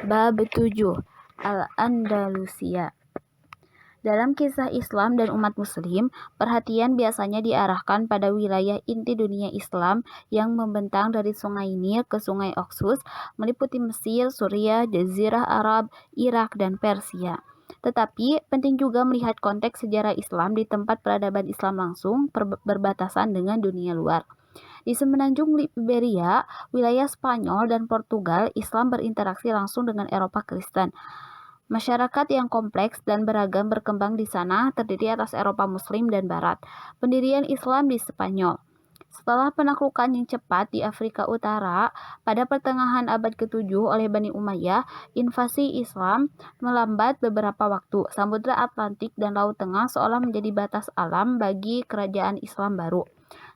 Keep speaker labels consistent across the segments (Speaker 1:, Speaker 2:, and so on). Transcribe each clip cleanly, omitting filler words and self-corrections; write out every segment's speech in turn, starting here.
Speaker 1: Bab 7. Al-Andalusia. Dalam kisah Islam dan umat muslim, perhatian biasanya diarahkan pada wilayah inti dunia Islam yang membentang dari Sungai Nil ke Sungai Oxus, meliputi Mesir, Suriah, Jazirah Arab, Irak, dan Persia. Tetapi penting juga melihat konteks sejarah Islam di tempat peradaban Islam langsung berbatasan dengan dunia luar. Di semenanjung Iberia, wilayah Spanyol dan Portugal, Islam berinteraksi langsung dengan Eropa Kristen. Masyarakat yang kompleks dan beragam berkembang di sana terdiri atas Eropa Muslim dan Barat. Pendirian Islam di Spanyol. Setelah penaklukan yang cepat di Afrika Utara pada pertengahan abad ke-7 oleh Bani Umayyah, invasi Islam melambat beberapa waktu. Samudra Atlantik dan Laut Tengah seolah menjadi batas alam bagi kerajaan Islam baru.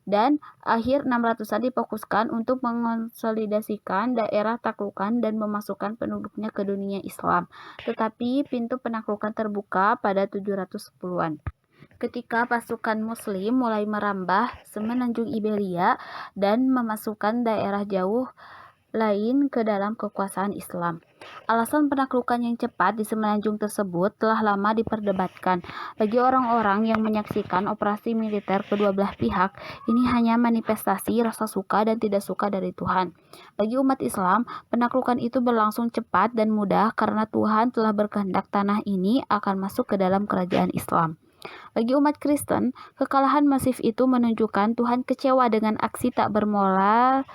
Speaker 1: Dan akhir 600-an difokuskan untuk mengonsolidasikan daerah taklukan dan memasukkan penduduknya ke dunia Islam. Tetapi pintu penaklukan terbuka pada 710-an. Ketika pasukan muslim mulai merambah semenanjung Iberia dan memasukkan daerah jauh lain ke dalam kekuasaan Islam. Alasan penaklukan yang cepat di semenanjung tersebut telah lama diperdebatkan. Bagi orang-orang yang menyaksikan operasi militer kedua belah pihak, ini hanya manifestasi rasa suka dan tidak suka dari Tuhan. Bagi umat Islam, penaklukan itu berlangsung cepat dan mudah karena Tuhan telah berkehendak tanah ini akan masuk ke dalam kerajaan Islam. Bagi umat Kristen, kekalahan masif itu menunjukkan Tuhan kecewa dengan aksi tak bermoral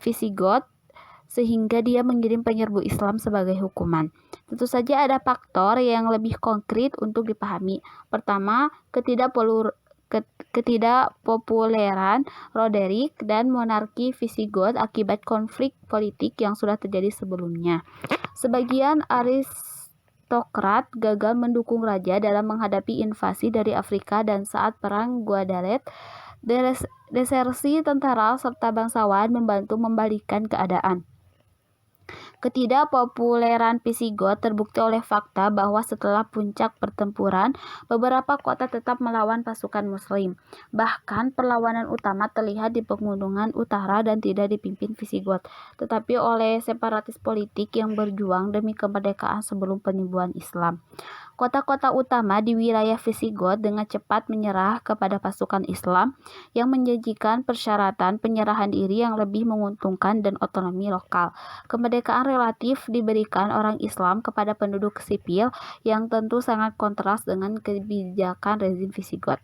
Speaker 1: Visigoth, sehingga dia mengirim penyerbu Islam sebagai hukuman. Tentu saja ada faktor yang lebih konkret untuk dipahami. Pertama, ketidakpopuleran Roderick dan monarki Visigoth akibat konflik politik yang sudah terjadi sebelumnya. Sebagian aristokrat gagal mendukung raja dalam menghadapi invasi dari Afrika, dan saat perang Guadalete, desersi tentara serta bangsawan membantu membalikkan keadaan. Ketidakpopuleran Visigoth terbukti oleh fakta bahwa setelah puncak pertempuran, beberapa kota tetap melawan pasukan Muslim. Bahkan perlawanan utama terlihat di pegunungan utara dan tidak dipimpin Visigoth, tetapi oleh separatis politik yang berjuang demi kemerdekaan sebelum penyembuhan Islam. Kota-kota utama di wilayah Visigoth dengan cepat menyerah kepada pasukan Islam yang menjanjikan persyaratan penyerahan diri yang lebih menguntungkan dan otonomi lokal. Kemerdekaan relatif diberikan orang Islam kepada penduduk sipil yang tentu sangat kontras dengan kebijakan rezim Visigoth.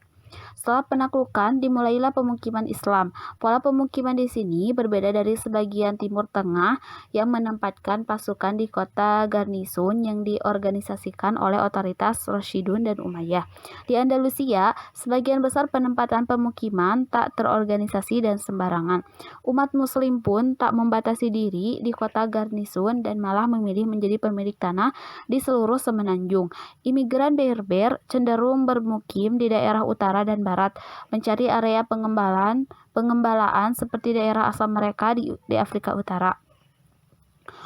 Speaker 1: Setelah penaklukan, dimulailah pemukiman Islam. Pola pemukiman di sini berbeda dari sebagian Timur Tengah yang menempatkan pasukan di kota garnisun yang diorganisasikan oleh otoritas Rashidun dan Umayyah. Di Andalusia, sebagian besar penempatan pemukiman tak terorganisasi dan sembarangan. Umat Muslim pun tak membatasi diri di kota garnisun dan malah memilih menjadi pemilik tanah di seluruh semenanjung. Imigran Berber cenderung bermukim di daerah utara dan barat, mencari area pengembalaan seperti daerah asal mereka di Afrika Utara.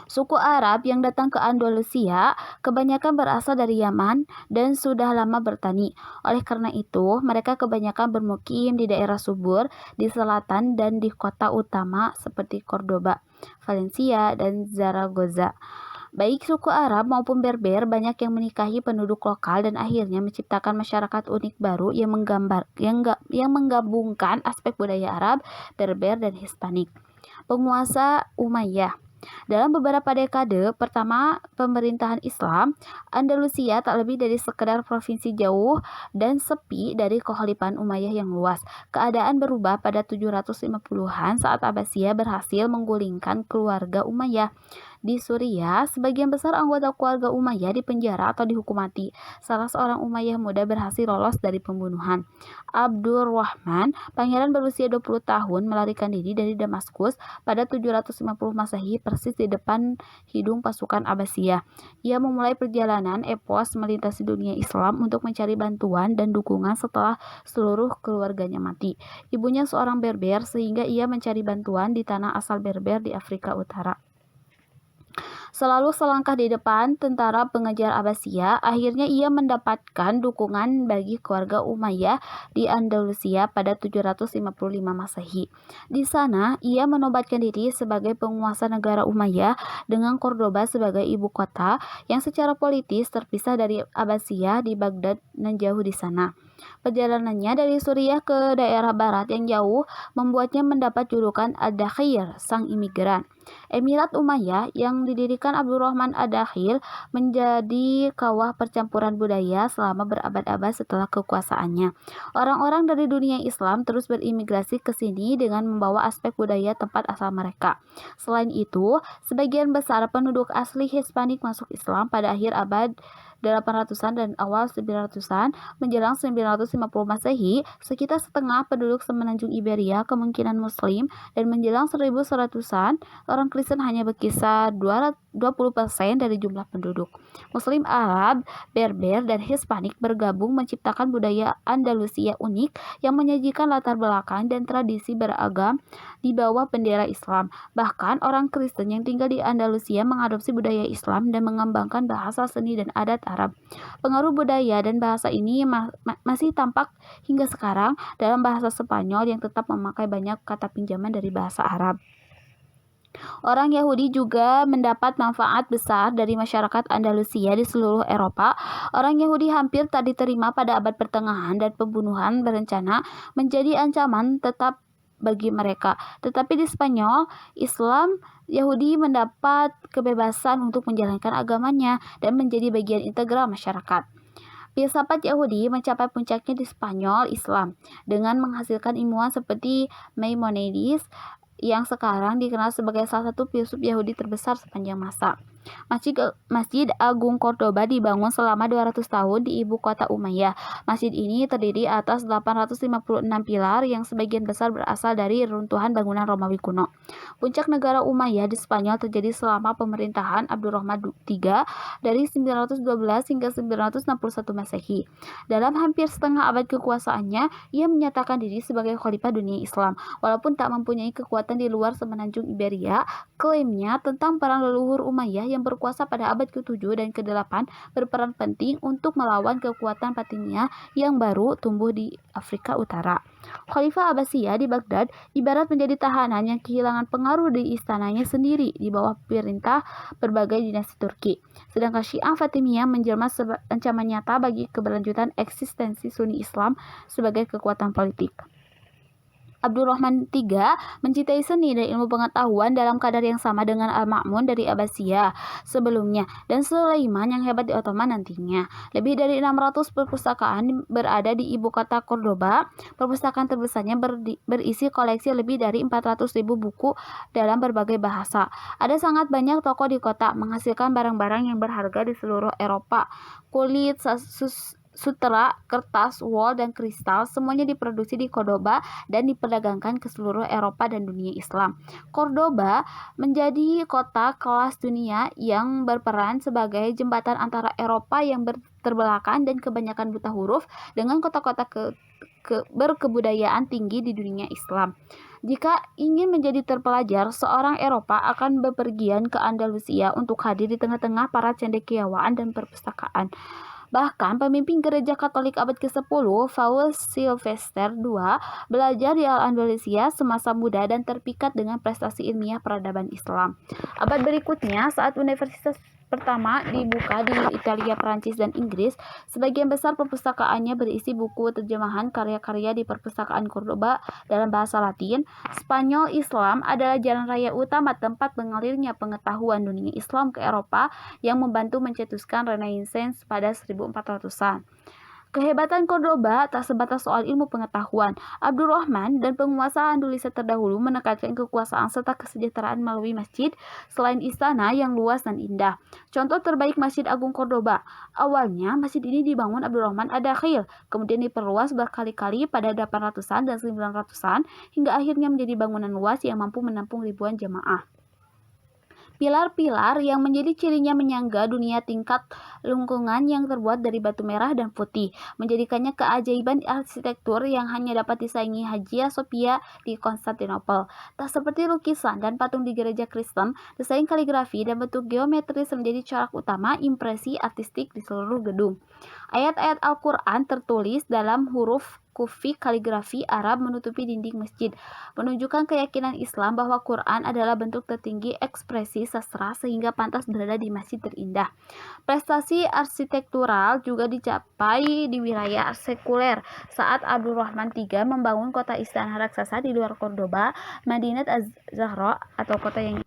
Speaker 1: Suku Arab yang datang ke Andalusia kebanyakan berasal dari Yaman dan sudah lama bertani. Oleh karena itu, mereka kebanyakan bermukim di daerah subur, di selatan dan di kota utama seperti Cordoba, Valencia, dan Zaragoza. Baik suku Arab maupun Berber banyak yang menikahi penduduk lokal dan akhirnya menciptakan masyarakat unik baru yang menggabungkan aspek budaya Arab, Berber, dan Hispanik. Penguasa Umayyah. Dalam beberapa dekade pertama pemerintahan Islam, Andalusia tak lebih dari sekedar provinsi jauh dan sepi dari kekhalifahan Umayyah yang luas. Keadaan berubah pada 750-an saat Abbasiyah berhasil menggulingkan keluarga Umayyah. Di Suriah, sebagian besar anggota keluarga Umayyah dipenjara atau dihukum mati. Salah seorang Umayyah muda berhasil lolos dari pembunuhan. Abdurrahman, pangeran berusia 20 tahun, melarikan diri dari Damaskus pada 750 Masehi, persis di depan hidung pasukan Abbasiyah. Ia memulai perjalanan epos melintasi dunia Islam untuk mencari bantuan dan dukungan setelah seluruh keluarganya mati. Ibunya seorang Berber, sehingga ia mencari bantuan di tanah asal Berber di Afrika Utara. Selalu selangkah di depan tentara pengejar Abbasiyah, akhirnya ia mendapatkan dukungan bagi keluarga Umayyah di Andalusia pada 755 Masehi. Di sana, ia menobatkan diri sebagai penguasa negara Umayyah dengan Cordoba sebagai ibu kota yang secara politis terpisah dari Abbasiyah di Baghdad dan jauh di sana. Perjalanannya dari Suriah ke daerah barat yang jauh membuatnya mendapat julukan Ad-Dakhil, sang imigran. Emirat Umayyah yang didirikan Abdurrahman Ad-Dakhil menjadi kawah percampuran budaya selama berabad-abad setelah kekuasaannya. Orang-orang dari dunia Islam terus berimigrasi ke sini dengan membawa aspek budaya tempat asal mereka. Selain itu, sebagian besar penduduk asli Hispanik masuk Islam pada akhir abad 800-an dan awal 900-an. Menjelang 950 Masehi, sekitar setengah penduduk semenanjung Iberia kemungkinan Muslim, dan menjelang 1100-an, orang Kristen hanya berkisar 20% dari jumlah penduduk. Muslim Arab, Berber, dan Hispanik bergabung menciptakan budaya Andalusia unik yang menyajikan latar belakang dan tradisi beragam di bawah bendera Islam. Bahkan orang Kristen yang tinggal di Andalusia mengadopsi budaya Islam dan mengembangkan bahasa, seni, dan adat Arab. Pengaruh budaya dan bahasa ini masih tampak hingga sekarang dalam bahasa Spanyol yang tetap memakai banyak kata pinjaman dari bahasa Arab. Orang Yahudi juga mendapat manfaat besar dari masyarakat Andalusia di seluruh Eropa. Orang Yahudi hampir tak diterima pada abad pertengahan dan pembunuhan berencana menjadi ancaman tetap bagi mereka. Tetapi di Spanyol, Islam, Yahudi mendapat kebebasan untuk menjalankan agamanya dan menjadi bagian integral masyarakat. Filsafat Yahudi mencapai puncaknya di Spanyol Islam dengan menghasilkan ilmuwan seperti Maimonides yang sekarang dikenal sebagai salah satu filsuf Yahudi terbesar sepanjang masa. Masjid Agung Cordoba dibangun selama 200 tahun di ibu kota Umayyah. Masjid ini terdiri atas 856 pilar yang sebagian besar berasal dari reruntuhan bangunan Romawi kuno. Puncak negara Umayyah di Spanyol terjadi selama pemerintahan Abdurrahman III dari 912 hingga 961 Masehi. Dalam hampir setengah abad kekuasaannya, ia menyatakan diri sebagai khalifah dunia Islam. Walaupun tak mempunyai kekuatan di luar semenanjung Iberia, klaimnya tentang perang leluhur Umayyah yang berkuasa pada abad ke-7 dan ke-8 berperan penting untuk melawan kekuatan Fatimiyah yang baru tumbuh di Afrika Utara. Khalifah Abbasiyah di Baghdad ibarat menjadi tahanan yang kehilangan pengaruh di istananya sendiri di bawah perintah berbagai dinasti Turki. Sedangkan Syiah Fatimiyah menjelma sebagai ancaman nyata bagi keberlanjutan eksistensi Sunni Islam sebagai kekuatan politik. Abdurrahman III mencintai seni dan ilmu pengetahuan dalam kadar yang sama dengan Al-Ma'mun dari Abbasiyah sebelumnya dan Sulaiman yang hebat di Ottoman nantinya. Lebih dari 600 perpustakaan berada di ibu kota Cordoba. Perpustakaan terbesarnya berisi koleksi lebih dari 400.000 buku dalam berbagai bahasa. Ada sangat banyak toko di kota, menghasilkan barang-barang yang berharga di seluruh Eropa. Kulit, sutra, kertas, wol, dan kristal semuanya diproduksi di Cordoba dan diperdagangkan ke seluruh Eropa dan dunia Islam. Cordoba menjadi kota kelas dunia yang berperan sebagai jembatan antara Eropa yang terbelakang dan kebanyakan buta huruf dengan kota-kota berkebudayaan tinggi di dunia Islam. Jika ingin menjadi terpelajar, seorang Eropa akan bepergian ke Andalusia untuk hadir di tengah-tengah para cendekiawaan dan perpustakaan. Bahkan pemimpin gereja Katolik abad ke-10, Paul Sylvester II, belajar di Al-Andalusia semasa muda dan terpikat dengan prestasi ilmiah peradaban Islam. Abad berikutnya, saat universitas pertama dibuka di Italia, Prancis, dan Inggris, sebagian besar perpustakaannya berisi buku terjemahan karya-karya di perpustakaan Cordoba dalam bahasa Latin. Spanyol Islam adalah jalan raya utama tempat mengalirnya pengetahuan dunia Islam ke Eropa yang membantu mencetuskan Renaissance pada 1400-an. Kehebatan Cordoba tak sebatas soal ilmu pengetahuan. Abdurrahman dan penguasa Andalusia terdahulu menekankan kekuasaan serta kesejahteraan melalui masjid selain istana yang luas dan indah. Contoh terbaik Masjid Agung Cordoba. Awalnya masjid ini dibangun Abdurrahman Ad-Dakhil, kemudian diperluas berkali-kali pada 800-an dan 900-an hingga akhirnya menjadi bangunan luas yang mampu menampung ribuan jemaah. Pilar-pilar yang menjadi cirinya menyangga dunia tingkat lingkungan yang terbuat dari batu merah dan putih, menjadikannya keajaiban arsitektur yang hanya dapat disaingi Hagia Sophia di Konstantinopel. Tak seperti lukisan dan patung di gereja Kristen, desain kaligrafi dan bentuk geometris menjadi corak utama impresi artistik di seluruh gedung. Ayat-ayat Al-Quran tertulis dalam huruf kufik kaligrafi Arab menutupi dinding masjid, menunjukkan keyakinan Islam bahwa Quran adalah bentuk tertinggi ekspresi sastra sehingga pantas berada di masjid terindah. Prestasi arsitektural juga dicapai di wilayah sekuler saat Abdurrahman III membangun kota istana raksasa di luar Cordoba, Madinat Az-Zahra atau kota yang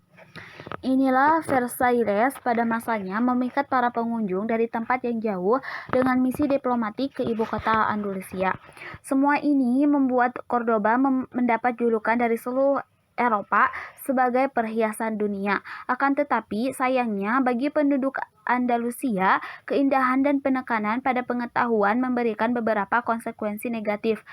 Speaker 1: Inilah Versailles pada masanya memikat para pengunjung dari tempat yang jauh dengan misi diplomatik ke ibu kota Andalusia. Semua ini membuat Cordoba mendapat julukan dari seluruh Eropa sebagai perhiasan dunia. Akan tetapi, sayangnya bagi penduduk Andalusia, keindahan dan penekanan pada pengetahuan memberikan beberapa konsekuensi negatif.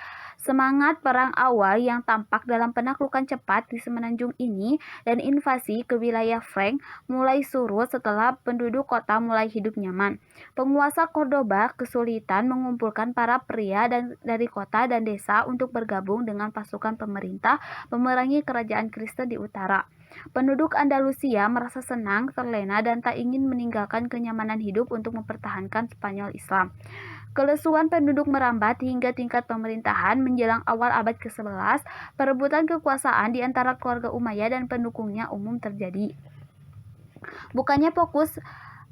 Speaker 1: Semangat perang awal yang tampak dalam penaklukan cepat di semenanjung ini dan invasi ke wilayah Frank mulai surut setelah penduduk kota mulai hidup nyaman. Penguasa Cordoba kesulitan mengumpulkan para pria dari kota dan desa untuk bergabung dengan pasukan pemerintah memerangi kerajaan Kristen di utara. Penduduk Andalusia merasa senang, terlena, dan tak ingin meninggalkan kenyamanan hidup untuk mempertahankan Spanyol Islam. Kelesuan penduduk merambat hingga tingkat pemerintahan menjelang awal abad ke-11, perebutan kekuasaan di antara keluarga Umayyah dan pendukungnya umum terjadi. Bukannya fokus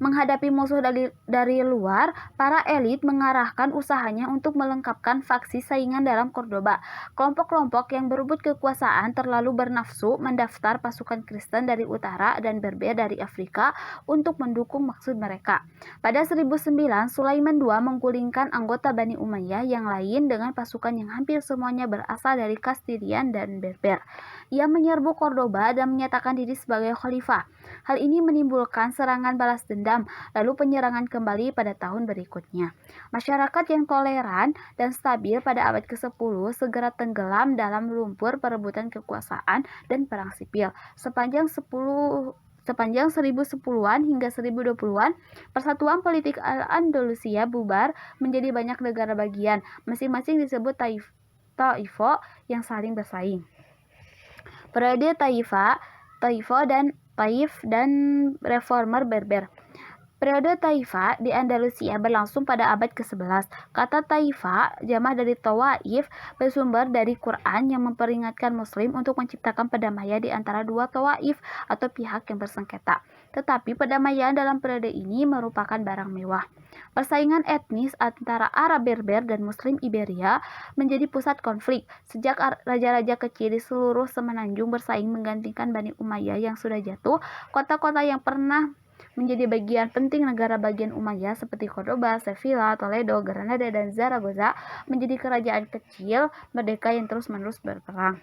Speaker 1: menghadapi musuh dari luar, para elit mengarahkan usahanya untuk melengkapkan faksi saingan dalam Cordoba. Kelompok-kelompok yang berebut kekuasaan terlalu bernafsu mendaftar pasukan Kristen dari utara dan Berber dari Afrika untuk mendukung maksud mereka. Pada 1009, Sulaiman II menggulingkan anggota Bani Umayyah yang lain dengan pasukan yang hampir semuanya berasal dari Kastilian dan Berber. Ia menyerbu Cordoba dan menyatakan diri sebagai khalifah. Hal ini menimbulkan serangan balas dendam, lalu penyerangan kembali pada tahun berikutnya. Masyarakat yang toleran dan stabil pada abad ke-10 segera tenggelam dalam lumpur perebutan kekuasaan dan perang sipil. Sepanjang 1010-an hingga 1020-an, persatuan politik Al-Andalusia bubar menjadi banyak negara bagian, masing-masing disebut taifo yang saling bersaing. Periode Taif dan reformer Berber. Periode Taifa di Andalusia berlangsung pada abad ke-11. Kata Taifa, jamak dari Tawaif, bersumber dari Quran yang memperingatkan Muslim untuk menciptakan perdamaian di antara dua Tawaif atau pihak yang bersengketa. Tetapi perdamaian dalam periode ini merupakan barang mewah. Persaingan etnis antara Arab Berber dan Muslim Iberia menjadi pusat konflik. Sejak raja-raja kecil di seluruh semenanjung bersaing menggantikan Bani Umayyah yang sudah jatuh, kota-kota yang pernah menjadi bagian penting negara bagian Umayyah seperti Cordoba, Sevilla, Toledo, Granada, dan Zaragoza menjadi kerajaan kecil merdeka yang terus-menerus berperang.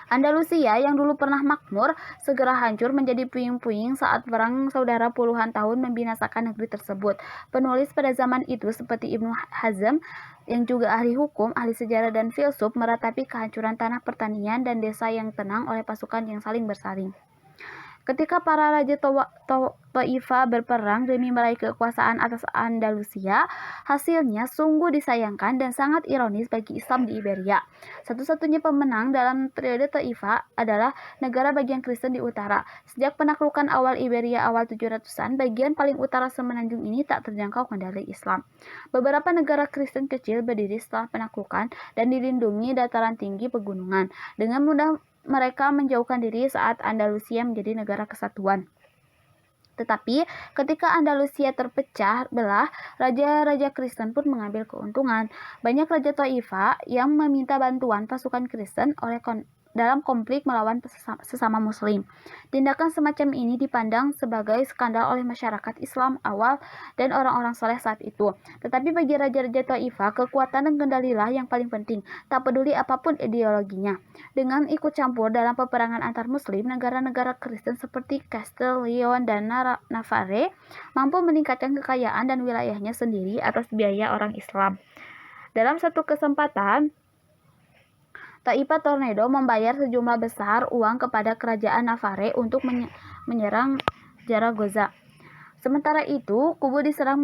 Speaker 1: Andalusia yang dulu pernah makmur segera hancur menjadi puing-puing saat perang saudara puluhan tahun membinasakan negeri tersebut. Penulis pada zaman itu seperti Ibnu Hazm yang juga ahli hukum, ahli sejarah dan filsuf meratapi kehancuran tanah pertanian dan desa yang tenang oleh pasukan yang saling bersaing. Ketika para raja Taifah berperang demi meraih kekuasaan atas Andalusia, hasilnya sungguh disayangkan dan sangat ironis bagi Islam di Iberia. Satu-satunya pemenang dalam periode Taifah adalah negara bagian Kristen di utara. Sejak penaklukan awal Iberia awal 700-an, bagian paling utara semenanjung ini tak terjangkau kendali Islam. Beberapa negara Kristen kecil berdiri setelah penaklukan dan dilindungi dataran tinggi pegunungan. Dengan mudah mereka menjauhkan diri saat Andalusia menjadi negara kesatuan. Tetapi ketika Andalusia terpecah belah, raja-raja Kristen pun mengambil keuntungan. Banyak raja Taifah yang meminta bantuan pasukan Kristen dalam konflik melawan sesama Muslim. Tindakan semacam ini dipandang sebagai skandal oleh masyarakat Islam awal dan orang-orang soleh saat itu. Tetapi bagi raja-raja Taifah, kekuatan dan kendalilah yang paling penting, tak peduli apapun ideologinya. Dengan ikut campur dalam peperangan antar Muslim, negara-negara Kristen seperti Castile, Leon, dan Navarre mampu meningkatkan kekayaan dan wilayahnya sendiri atas biaya orang Islam. Dalam satu kesempatan, Taifah Tornado membayar sejumlah besar uang kepada kerajaan Navarre untuk menyerang Zaragoza. Sementara itu, kubu diserang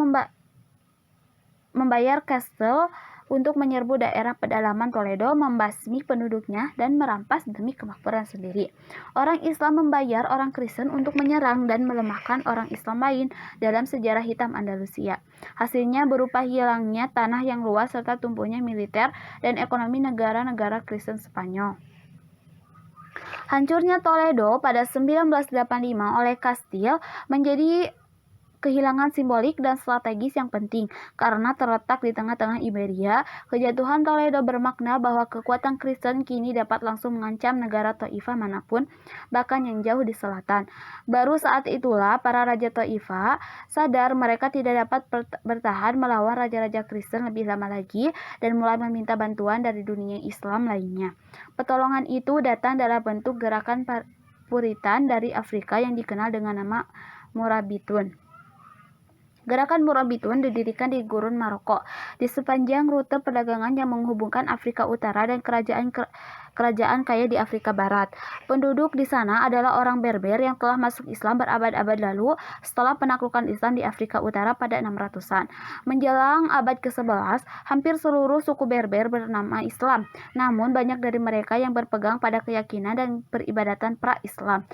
Speaker 1: membayar Castile untuk menyerbu daerah pedalaman Toledo, membasmi penduduknya, dan merampas demi kemakmuran sendiri. Orang Islam membayar orang Kristen untuk menyerang dan melemahkan orang Islam lain dalam sejarah hitam Andalusia. Hasilnya berupa hilangnya tanah yang luas serta tumbuhnya militer dan ekonomi negara-negara Kristen Spanyol. Hancurnya Toledo pada 1985 oleh Castile menjadi kehilangan simbolik dan strategis yang penting. Karena terletak di tengah-tengah Iberia, kejatuhan Toledo bermakna bahwa kekuatan Kristen kini dapat langsung mengancam negara Taifah manapun, bahkan yang jauh di selatan. Baru saat itulah para raja Taifah sadar mereka tidak dapat bertahan melawan raja-raja Kristen lebih lama lagi dan mulai meminta bantuan dari dunia Islam lainnya. Pertolongan itu datang dalam bentuk gerakan Puritan dari Afrika yang dikenal dengan nama Murabitun. Gerakan Murabitun didirikan di gurun Maroko, di sepanjang rute perdagangan yang menghubungkan Afrika Utara dan kerajaan kaya di Afrika Barat. Penduduk di sana adalah orang Berber yang telah masuk Islam berabad-abad lalu setelah penaklukan Islam di Afrika Utara pada 600-an. Menjelang abad ke-11, hampir seluruh suku Berber bernama Islam. Namun banyak dari mereka yang berpegang pada keyakinan dan peribadatan pra-Islam.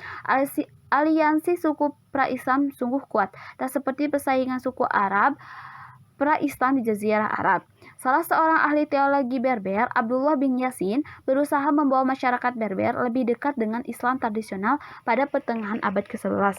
Speaker 1: Aliansi suku pra-Islam sungguh kuat, tak seperti persaingan suku Arab pra-Islam di Jazirah Arab. Salah seorang ahli teologi Berber, Abdullah bin Yasin, berusaha membawa masyarakat Berber lebih dekat dengan Islam tradisional pada pertengahan abad ke-11.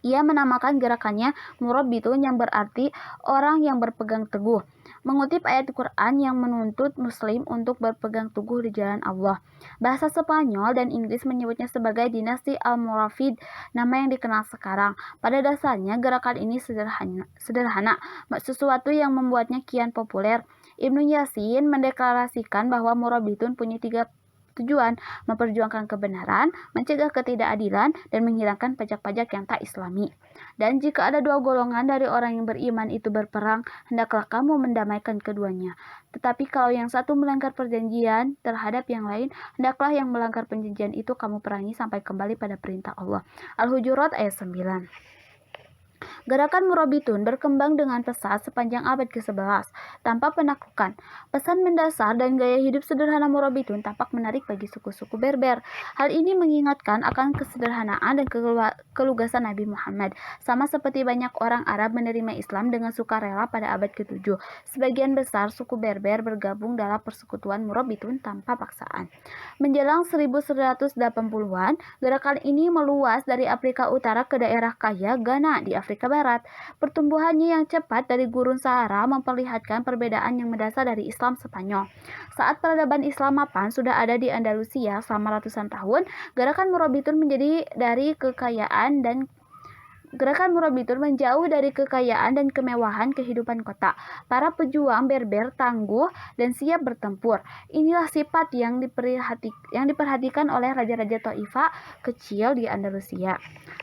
Speaker 1: Ia menamakan gerakannya Murabitun yang berarti orang yang berpegang teguh, mengutip ayat Quran yang menuntut Muslim untuk berpegang teguh di jalan Allah. Bahasa Spanyol dan Inggris menyebutnya sebagai dinasti Almoravid, nama yang dikenal sekarang. Pada dasarnya gerakan ini sederhana, sesuatu yang membuatnya kian populer. Ibnu Yasin mendeklarasikan bahwa Murabitun punya 3 tujuan: memperjuangkan kebenaran, mencegah ketidakadilan, dan menghilangkan pajak-pajak yang tak islami. Dan jika ada 2 golongan dari orang yang beriman itu berperang, hendaklah kamu mendamaikan keduanya. Tetapi kalau yang satu melanggar perjanjian terhadap yang lain, hendaklah yang melanggar perjanjian itu kamu perangi sampai kembali pada perintah Allah. Al-Hujurat ayat 9. Gerakan Murabitun berkembang dengan pesat sepanjang abad ke-11 tanpa penaklukan. Pesan mendasar dan gaya hidup sederhana Murabitun tampak menarik bagi suku-suku Berber. Hal ini mengingatkan akan kesederhanaan dan kelugasan Nabi Muhammad. Sama seperti banyak orang Arab menerima Islam dengan sukarela pada abad ke-7. Sebagian besar suku Berber bergabung dalam persekutuan Murabitun tanpa paksaan. Menjelang 1180-an, gerakan ini meluas dari Afrika Utara ke daerah kaya Ghana di Afrika Barat. Pertumbuhannya yang cepat dari gurun Sahara memperlihatkan perbedaan yang mendasar dari Islam Spanyol. Saat peradaban Islam mapan sudah ada di Andalusia selama ratusan tahun, gerakan Murabitun menjauh dari kekayaan dan kemewahan kehidupan kota. Para pejuang Berber tangguh dan siap bertempur. Inilah sifat yang diperhatikan oleh raja-raja Taifah kecil di Andalusia.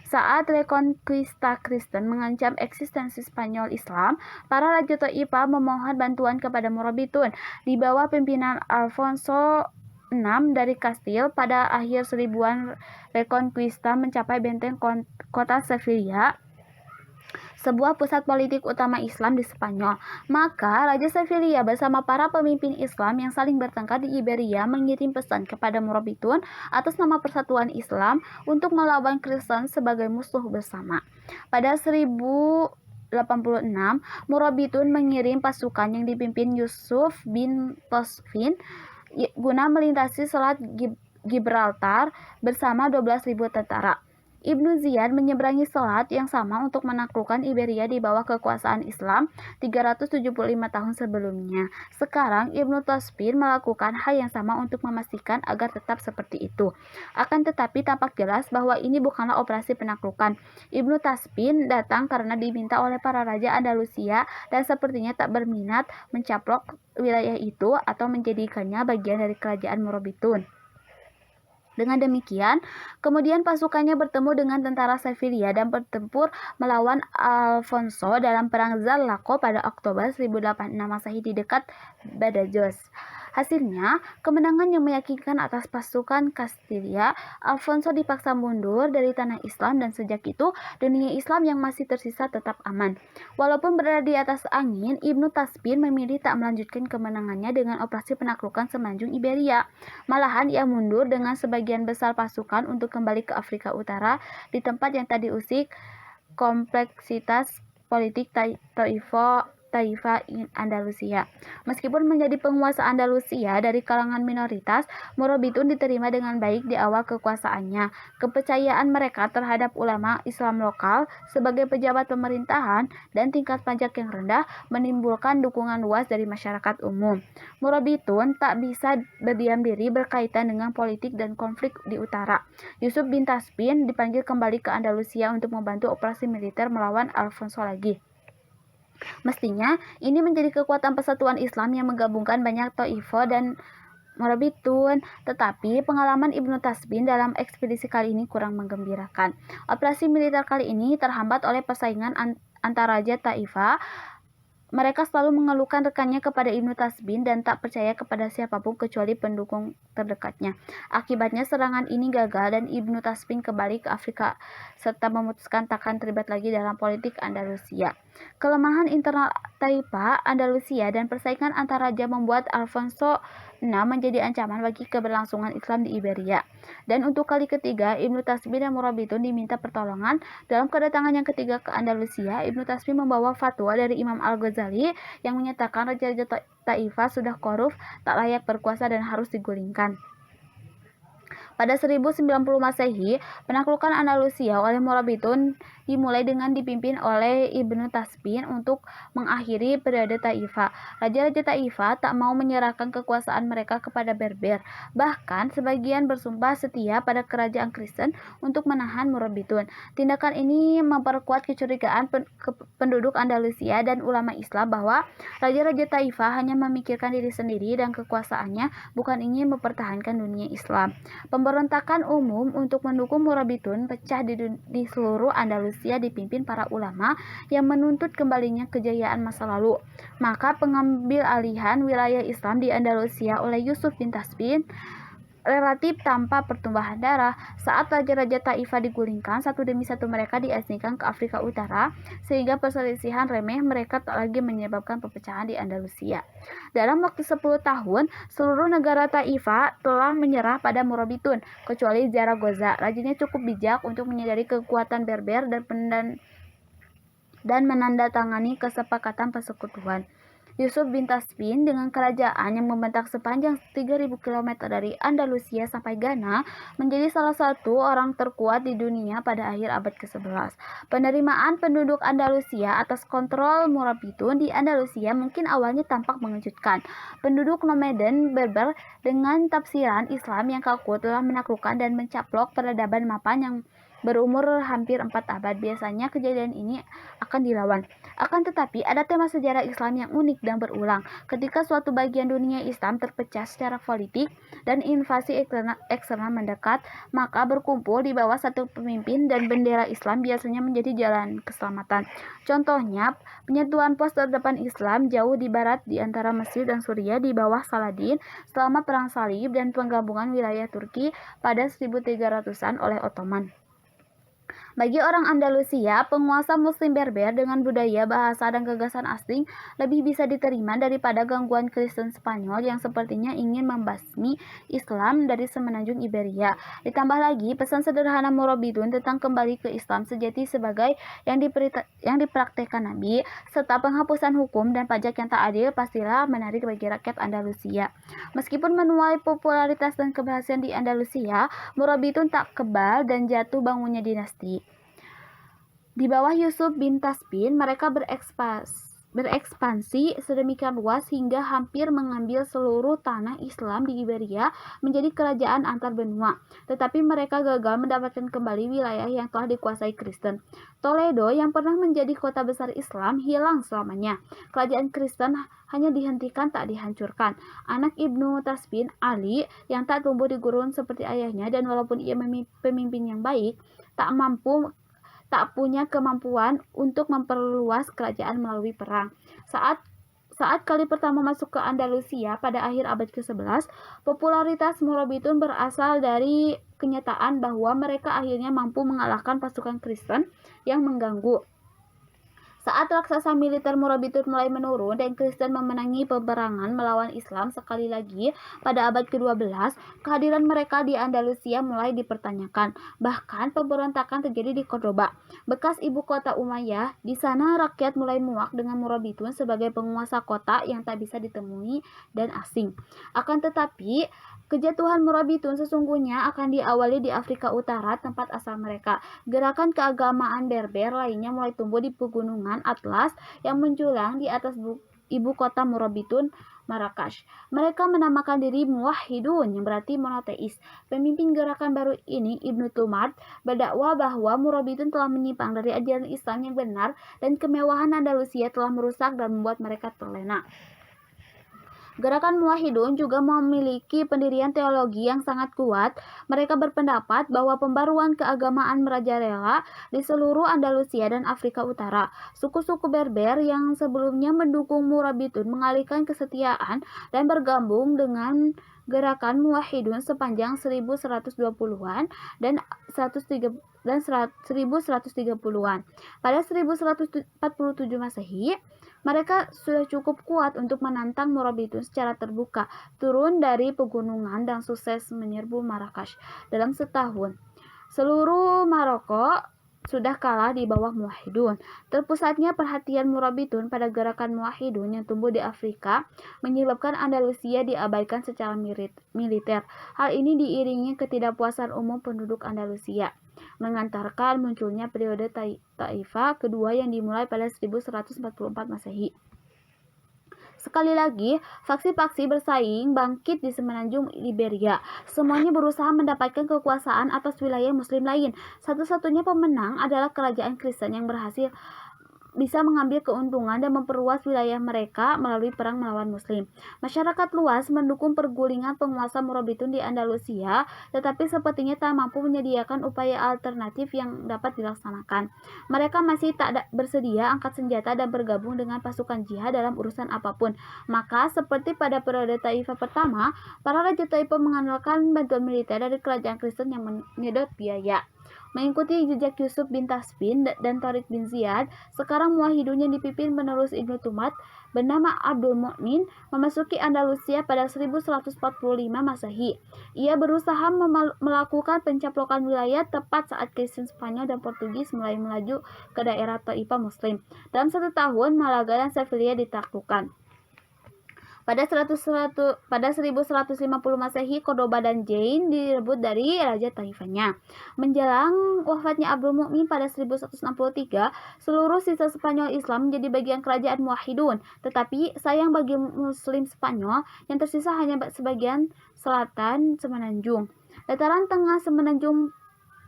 Speaker 1: Saat Reconquista Kristen mengancam eksistensi Spanyol Islam, para raja Taifah memohon bantuan kepada Murabitun. Di bawah pimpinan Alfonso VI dari Kastil, pada akhir 1000-an Reconquista mencapai benteng kota Sevilla, sebuah pusat politik utama Islam di Spanyol. Maka Raja Sevilla bersama para pemimpin Islam yang saling bertengkar di Iberia mengirim pesan kepada Murabitun atas nama Persatuan Islam untuk melawan Kristen sebagai musuh bersama. Pada 1086, Murabitun mengirim pasukan yang dipimpin Yusuf bin Tosfin guna melintasi Selat Gibraltar bersama 12.000 tentara. Ibnu Ziyad menyeberangi selat yang sama untuk menaklukkan Iberia di bawah kekuasaan Islam 375 tahun sebelumnya. Sekarang Ibnu Tosfin melakukan hal yang sama untuk memastikan agar tetap seperti itu. Akan tetapi tampak jelas bahwa ini bukanlah operasi penaklukan. Ibnu Tosfin datang karena diminta oleh para raja Andalusia dan sepertinya tak berminat mencaplok wilayah itu atau menjadikannya bagian dari kerajaan Murabitun. Dengan demikian, kemudian pasukannya bertemu dengan tentara Sevilla dan bertempur melawan Alfonso dalam Perang Zalaco pada Oktober 1086 Masehi di dekat Badajoz. Hasilnya, kemenangan yang meyakinkan atas pasukan Kastilia, Alfonso dipaksa mundur dari tanah Islam dan sejak itu dunia Islam yang masih tersisa tetap aman. Walaupun berada di atas angin, Ibnu Tasbin memilih tak melanjutkan kemenangannya dengan operasi penaklukan semenanjung Iberia. Malahan ia mundur dengan sebagian besar pasukan untuk kembali ke Afrika Utara di tempat yang tadi usik kompleksitas politik Taifah Andalusia. Meskipun menjadi penguasa Andalusia dari kalangan minoritas, Murabitun diterima dengan baik di awal kekuasaannya. Kepercayaan mereka terhadap ulama Islam lokal sebagai pejabat pemerintahan dan tingkat pajak yang rendah menimbulkan dukungan luas dari masyarakat umum. Murabitun tak bisa berdiam diri berkaitan dengan politik dan konflik di utara. Yusuf bin Tasbin dipanggil kembali ke Andalusia untuk membantu operasi militer melawan Alfonso lagi. Mestinya, ini menjadi kekuatan persatuan Islam yang menggabungkan banyak Taifah dan Murabitun, tetapi pengalaman Ibnu Tasbin dalam ekspedisi kali ini kurang menggembirakan. Operasi militer kali ini terhambat oleh persaingan antar Raja Taifah. Mereka selalu mengeluhkan rekannya kepada Ibnu Tasbin dan tak percaya kepada siapapun kecuali pendukung terdekatnya. Akibatnya serangan ini gagal dan Ibnu Tasbin kembali ke Afrika serta memutuskan takkan terlibat lagi dalam politik Andalusia. Kelemahan internal Taifah, Andalusia dan persaingan antar raja membuat Alfonso VI menjadi ancaman bagi keberlangsungan Islam di Iberia. Dan untuk kali ketiga, Ibnu Tasbin dan Murabitun diminta pertolongan. Dalam kedatangan yang ketiga ke Andalusia, Ibnu Tasbin membawa fatwa dari Imam Al-Ghazali yang menyatakan raja-raja Taifah sudah korup, tak layak berkuasa dan harus digulingkan. Pada 1090 Masehi, penaklukan Andalusia oleh Murabitun dimulai dengan dipimpin oleh Ibnu Tasbin untuk mengakhiri periode Taifah. Raja-raja Taifah tak mau menyerahkan kekuasaan mereka kepada Berber. Bahkan sebagian bersumpah setia pada kerajaan Kristen untuk menahan Murabitun. Tindakan ini memperkuat kecurigaan penduduk Andalusia dan ulama Islam bahwa raja-raja Taifah hanya memikirkan diri sendiri dan kekuasaannya, bukan ingin mempertahankan dunia Islam. Pemberontakan umum untuk mendukung Murabitun pecah di seluruh Andalusia dipimpin para ulama yang menuntut kembalinya kejayaan masa lalu. Maka pengambil alihan wilayah Islam di Andalusia oleh Yusuf bin Tasbin relatif tanpa pertumbuhan darah. Saat raja-raja Taifah digulingkan, satu demi satu mereka diasingkan ke Afrika Utara, sehingga perselisihan remeh mereka tak lagi menyebabkan perpecahan di Andalusia. Dalam waktu 10 tahun, seluruh negara Taifah telah menyerah pada Murabitun, kecuali Zaragoza. Rajanya cukup bijak untuk menyadari kekuatan Berber dan menandatangani kesepakatan persekutuan. Yusuf bin Tasbin dengan kerajaan yang membentang sepanjang 3.000 km dari Andalusia sampai Ghana menjadi salah satu orang terkuat di dunia pada akhir abad ke-11. Penerimaan penduduk Andalusia atas kontrol Murabitun di Andalusia mungkin awalnya tampak mengejutkan. Penduduk nomaden Berber dengan tafsiran Islam yang kaku telah menaklukkan dan mencaplok peradaban mapan yang berumur hampir 4 abad. Biasanya kejadian ini akan dilawan. Akan tetapi ada tema sejarah Islam yang unik dan berulang. Ketika suatu bagian dunia Islam terpecah secara politik dan invasi eksternal mendekat, maka berkumpul di bawah satu pemimpin dan bendera Islam biasanya menjadi jalan keselamatan. Contohnya, penyatuan pos terdepan Islam jauh di barat di antara Mesir dan Suriah di bawah Saladin selama Perang Salib dan penggabungan wilayah Turki pada 1300-an oleh Ottoman. Bagi orang Andalusia, penguasa Muslim Berber dengan budaya, bahasa, dan gagasan asing lebih bisa diterima daripada gangguan Kristen Spanyol yang sepertinya ingin membasmi Islam dari semenanjung Iberia. Ditambah lagi, pesan sederhana Murabitun tentang kembali ke Islam sejati sebagai yang dipraktekkan Nabi, serta penghapusan hukum dan pajak yang tak adil pastilah menarik bagi rakyat Andalusia. Meskipun menuai popularitas dan keberhasilan di Andalusia, Murabitun tak kebal dan jatuh bangunnya dinasti. Di bawah Yusuf bin Tasbin, mereka berekspansi sedemikian luas hingga hampir mengambil seluruh tanah Islam di Iberia menjadi kerajaan antar benua. Tetapi mereka gagal mendapatkan kembali wilayah yang telah dikuasai Kristen. Toledo yang pernah menjadi kota besar Islam hilang selamanya. Kerajaan Kristen hanya dihentikan, tak dihancurkan. Anak Ibnu Tasbin, Ali, yang tak tumbuh di gurun seperti ayahnya dan walaupun ia pemimpin yang baik, tak punya kemampuan untuk memperluas kerajaan melalui perang. Saat kali pertama masuk ke Andalusia pada akhir abad ke-11, popularitas Murabitun berasal dari kenyataan bahwa mereka akhirnya mampu mengalahkan pasukan Kristen yang mengganggu. Saat raksasa militer Murabitun mulai menurun dan Kristen memenangi peperangan melawan Islam sekali lagi pada abad ke-12, kehadiran mereka di Andalusia mulai dipertanyakan. Bahkan pemberontakan terjadi di Cordoba, bekas ibu kota Umayyah. Di sana rakyat mulai muak dengan Murabitun sebagai penguasa kota yang tak bisa ditemui dan asing. Akan tetapi, kejatuhan Murabitun sesungguhnya akan diawali di Afrika Utara, tempat asal mereka. Gerakan keagamaan Berber lainnya mulai tumbuh di pegunungan Atlas yang menjulang di atas ibu kota Murabitun, Marrakesh. Mereka menamakan diri Muwahhidun, yang berarti monoteis. Pemimpin gerakan baru ini, Ibnu Tumart, berdakwah bahwa Murabitun telah menyimpang dari ajaran Islam yang benar dan kemewahan Andalusia telah merusak dan membuat mereka terlena. Gerakan Muwahhidun juga memiliki pendirian teologi yang sangat kuat. Mereka berpendapat bahwa pembaruan keagamaan merajalela di seluruh Andalusia dan Afrika Utara. Suku-suku Berber yang sebelumnya mendukung Murabitun mengalihkan kesetiaan dan bergabung dengan gerakan Muwahhidun sepanjang 1120-an dan 1130-an. Pada 1147 Masehi, mereka sudah cukup kuat untuk menantang Murabitun secara terbuka, turun dari pegunungan dan sukses menyerbu Marrakesh dalam setahun. Seluruh Maroko sudah kalah di bawah Muwahhidun. Terpusatnya perhatian Murabitun pada gerakan Muwahhidun yang tumbuh di Afrika menyebabkan Andalusia diabaikan secara militer. Hal ini diiringi ketidakpuasan umum penduduk Andalusia, mengantarkan munculnya periode Taifah kedua yang dimulai pada 1144 Masehi. Sekali lagi, faksi-faksi bersaing bangkit di semenanjung Iberia. Semuanya berusaha mendapatkan kekuasaan atas wilayah Muslim lain. Satu-satunya pemenang adalah kerajaan Kristen yang berhasil bisa mengambil keuntungan dan memperluas wilayah mereka melalui perang melawan Muslim. Masyarakat luas mendukung pergulingan penguasa Murabitun di Andalusia, tetapi sepertinya tak mampu menyediakan upaya alternatif yang dapat dilaksanakan. Mereka masih tak bersedia angkat senjata dan bergabung dengan pasukan jihad dalam urusan apapun. Maka, seperti pada periode Taifah pertama, para raja Taifah mengandalkan bantuan militer dari kerajaan Kristen yang menyedot biaya. Mengikuti jejak Yusuf bin Tasbin dan Tariq bin Ziyad, sekarang Muwahhidun yang dipimpin penerus Ibnu Tumart bernama Abdul Mu'min memasuki Andalusia pada 1145 Masehi. Ia berusaha melakukan pencaplokan wilayah tepat saat Kristen Spanyol dan Portugis mulai melaju ke daerah Taifah Muslim. Dalam 1 tahun, Malaga dan Sevilla ditaklukkan. Pada 1150 Masehi, Cordoba dan Jaén direbut dari Raja Taifanya. Menjelang wafatnya Abdul Mu'min pada 1163, seluruh sisa Spanyol Islam menjadi bagian kerajaan Muwahhidun. Tetapi sayang bagi Muslim Spanyol, yang tersisa hanya sebagian selatan semenanjung. Dataran tengah semenanjung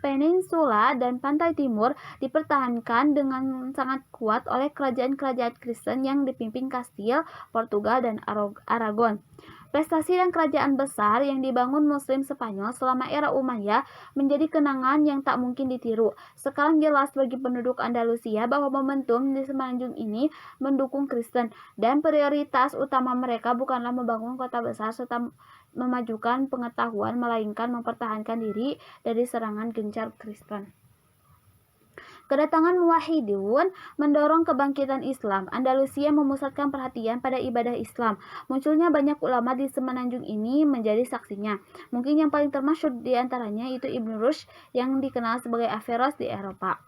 Speaker 1: peninsula dan pantai timur dipertahankan dengan sangat kuat oleh kerajaan-kerajaan Kristen yang dipimpin Kastil, Portugal, dan Aragon. Prestasi dan kerajaan besar yang dibangun Muslim Spanyol selama era Umayyah menjadi kenangan yang tak mungkin ditiru. Sekarang jelas bagi penduduk Andalusia bahwa momentum di semenanjung ini mendukung Kristen, dan prioritas utama mereka bukanlah membangun kota besar serta memajukan pengetahuan, melainkan mempertahankan diri dari serangan gencar Kristen. Kedatangan Muwahhidun mendorong kebangkitan Islam. Andalusia memusatkan perhatian pada ibadah Islam. Munculnya banyak ulama di semenanjung ini menjadi saksinya. Mungkin yang paling termasyhur di antaranya itu Ibn Rushd yang dikenal sebagai Averroes di Eropa.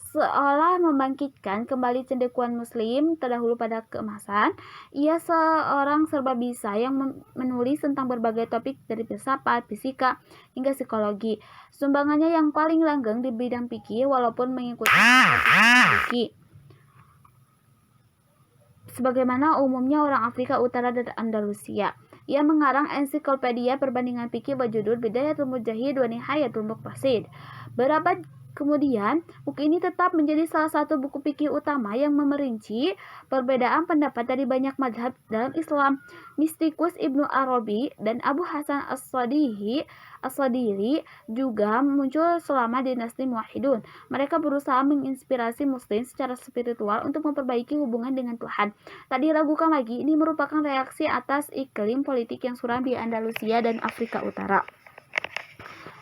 Speaker 1: Seolah membangkitkan kembali cendekiawan Muslim terdahulu pada keemasan, ia seorang serba bisa yang menulis tentang berbagai topik dari filsafat, fisika, hingga psikologi. Sumbangannya yang paling langgeng di bidang fikih, walaupun mengikuti fikih sebagaimana umumnya orang Afrika Utara dan Andalusia. Ia mengarang ensiklopedia perbandingan fikih berjudul Bidayatul Mujtahid wa Nihayatul Muqtasid. Berabad Kemudian, buku ini tetap menjadi salah satu buku fikih utama yang memerinci perbedaan pendapat dari banyak mazhab dalam Islam. Mistikus Ibnu Arabi dan Abu Hasan As-Sadili juga muncul selama dinasti Muwahhidun. Mereka berusaha menginspirasi muslim secara spiritual untuk memperbaiki hubungan dengan Tuhan. Tak diragukan lagi, ini merupakan reaksi atas iklim politik yang suram di Andalusia dan Afrika Utara.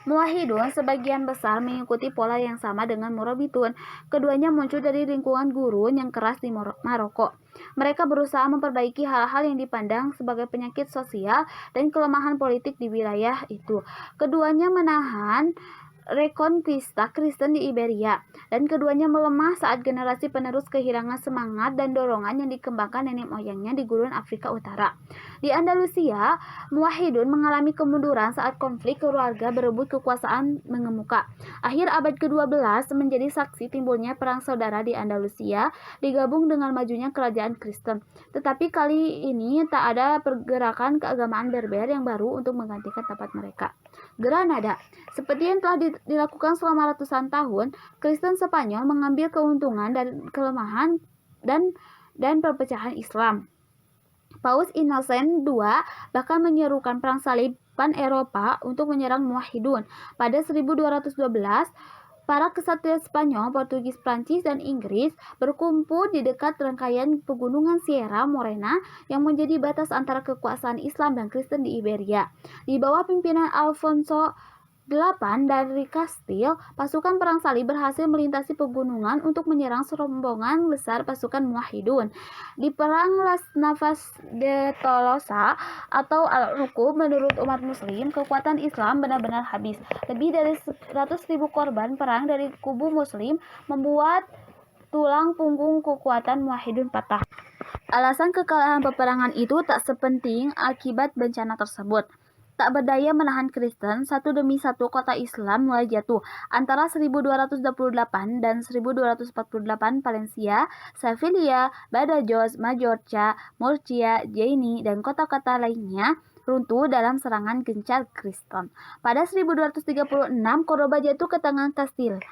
Speaker 1: Muwahhidun sebagian besar mengikuti pola yang sama dengan Murabitun. Keduanya muncul dari lingkungan gurun yang keras di Maroko. Mereka berusaha memperbaiki hal-hal yang dipandang sebagai penyakit sosial dan kelemahan politik di wilayah itu. Keduanya menahan Reconquista Kristen di Iberia, dan keduanya melemah saat generasi penerus kehilangan semangat dan dorongan yang dikembangkan nenek moyangnya di gurun Afrika Utara. Di Andalusia, Muwahhidun mengalami kemunduran saat konflik keluarga berebut kekuasaan mengemuka. Akhir abad ke-12 menjadi saksi timbulnya perang saudara di Andalusia digabung dengan majunya kerajaan Kristen. Tetapi kali ini tak ada pergerakan keagamaan Berber yang baru untuk menggantikan tempat mereka. Granada. Seperti yang telah dilakukan selama ratusan tahun, Kristen Spanyol mengambil keuntungan dari kelemahan dan perpecahan Islam. Paus Innocent II bahkan menyerukan perang salib pan-Eropa untuk menyerang Muwahhidun. Pada 1212, para kesatria Spanyol, Portugis, Prancis, dan Inggris berkumpul di dekat rangkaian pegunungan Sierra Morena yang menjadi batas antara kekuasaan Islam dan Kristen di Iberia. Di bawah pimpinan Alfonso VIII dari Kastil, pasukan perang salib berhasil melintasi pegunungan untuk menyerang serombongan besar pasukan Muwahhidun. Di perang Las Navas de Tolosa atau Al-Rukub, menurut umat muslim, kekuatan Islam benar-benar habis. Lebih dari 100.000 korban perang dari kubu muslim membuat tulang punggung kekuatan Muwahhidun patah. Alasan kekalahan peperangan itu tak sepenting akibat bencana tersebut. Tak berdaya menahan Kristen, satu demi satu kota Islam mulai jatuh. Antara 1228 dan 1248, Valencia, Sevilla, Badajoz, Majorca, Murcia, Jaini, dan kota-kota lainnya runtuh dalam serangan gencar Kristen. Pada 1236, Cordoba jatuh ke tangan Kastil,